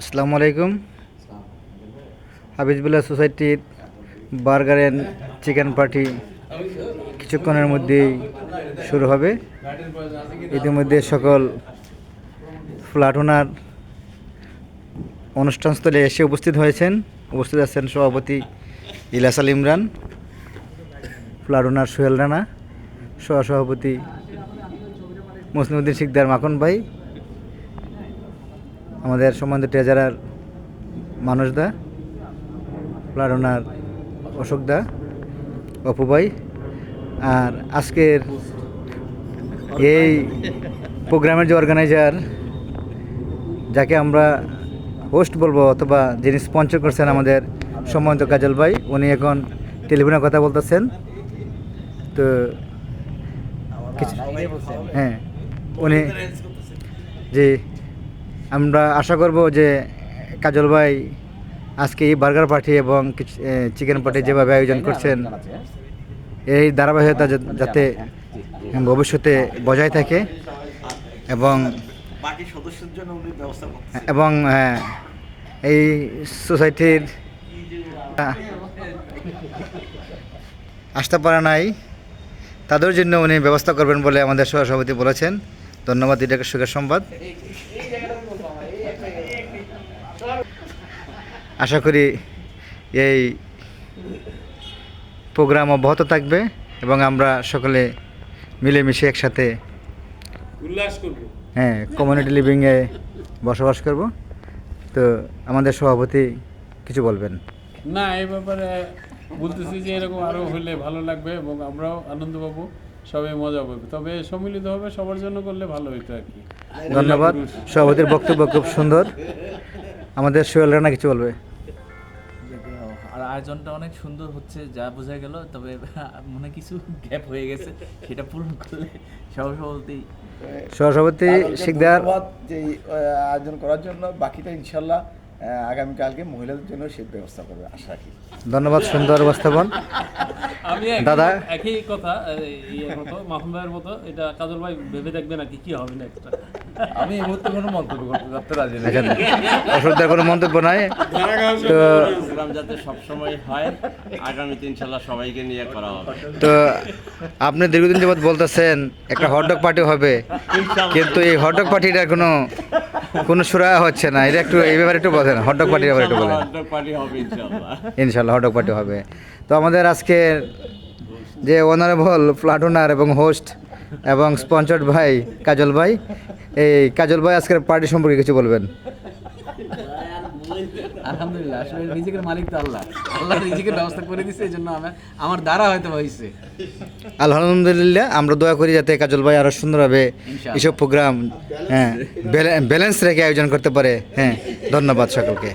আসসালামু আলাইকুম। হাবিজবুল্লাহ সোসাইটির বার্গার অ্যান্ড চিকেন পার্টি কিছুক্ষণের মধ্যেই শুরু হবে। ইতিমধ্যে সকল ফ্ল্যাট ওনার অনুষ্ঠানস্থলে এসে উপস্থিত হয়েছেন। উপস্থিত আছেন সভাপতি ইলিয়াস আল ইমরান, ফ্ল্যাট ওনার সোহেল রানা, সহসভাপতি মুসলিমউদ্দিন শিকদার মাখন ভাই, আমাদের সম্বন্ধে ট্রেজারার মানুষ দা, ফ্ল্যাট ওনার অশোক দা, অপু ভাই। আর আজকের এই প্রোগ্রামের যে অর্গানাইজার, যাকে আমরা হোস্ট বলবো অথবা যিনি স্পন্সর করছেন, আমাদের সম্মানিত কাজল ভাই, উনি এখন টেলিফোনে কথা বলতেছেন। তো হ্যাঁ, উনি যে আমরা আশা করব যে কাজল ভাই আজকে এই বার্গার পার্টি এবং চিকেন পার্টি যেভাবে আয়োজন করছেন, এই ধারাবাহিকতা যাতে ভবিষ্যতে বজায় থাকে এবং এই সোসাইটির আসতে পারে নাই তাদের জন্য উনি ব্যবস্থা করবেন বলে আমাদের সভাপতি বলেছেন। ধন্যবাদ, এটাকে সুখের সংবাদ। আশা করি এই প্রোগ্রাম অব্যাহত থাকবে এবং আমরা সকলে মিলেমিশে একসাথে উল্লাস করব, কমিউনিটি লিভিংয়ে বসবাস করব। তো আমাদের সভাপতি কিছু বলবেন? না, এই ব্যাপারে বলতেছি যে এরকম আরও হলে ভালো লাগবে এবং আমরাও আনন্দ পাবো, সবাই মজা পাবে। তবে সম্মিলিতভাবে সবার জন্য করলে ভালো হইতো আর কি। ধন্যবাদ। সভাপতির বক্তব্য খুব সুন্দর। আমাদের সোহেল রানা কিছু বলবে? আর আয়োজনটা অনেক সুন্দর হচ্ছে যা বোঝা গেল, তবে মনে কিছু গ্যাপ হয়ে গেছে, সেটা পূরণ করলে সহসভাপতি শিকদার যে আয়োজন করার জন্য, বাকিটা ইনশাল্লাহ আগামীকালকে মহিলাদের জন্য সে ব্যবস্থা করবে আশা রাখি। ধন্যবাদ, সুন্দর উপস্থাপন। আমি দাদা একই কথা, ইয়ের মতো, মাহমুদ ভাইয়ের মতো, এটা কাজল ভাই ভেবে দেখবেন আর কি হবে না একটা। আমি এই মুহূর্তে কোনো মন্তব্য করতে রাজি নেই। অসুবিধার কোনো মন্তব্য নাই। তো প্রোগ্রাম যাতে সবসময় হয়, আগামীতে ইনশাল্লাহ সবাইকে নিয়ে করা হবে। তো আপনি দীর্ঘদিন যাবৎ বলতেছেন একটা হটডগ পার্টি হবে, কিন্তু এই হটডগ পার্টিটার কোনো সুরা হচ্ছে না। এটা একটু এই ব্যাপারে একটু বলেন, হটডগ পার্টির ব্যাপারে একটু বলেন। পার্টি হবে ইনশাল্লাহ। ইনশাল্লাহ হটডগ পার্টি হবে। তো আমাদের আজকের যে অনারেবল ফ্ল্যাট ওনার এবং হোস্ট এবং স্পন্সর্ড ভাই কাজল ভাই, এই কাজল ভাই আজকের পার্টি সম্পর্কে কিছু বলবেন? আলহামদুলিল্লাহ, আসলে রিজিকের মালিক তো আল্লাহ। আল্লাহ রিজিকের ব্যবস্থা করে দিয়েছে, এই জন্য আমার দ্বারা হয়তো হয়েছে। আলহামদুলিল্লাহ, আমরা দোয়া করি যাতে কাজল ভাই আরও সুন্দরভাবে এসব প্রোগ্রাম ব্যালেন্স রেখে আয়োজন করতে পারে। ধন্যবাদ সকলকে।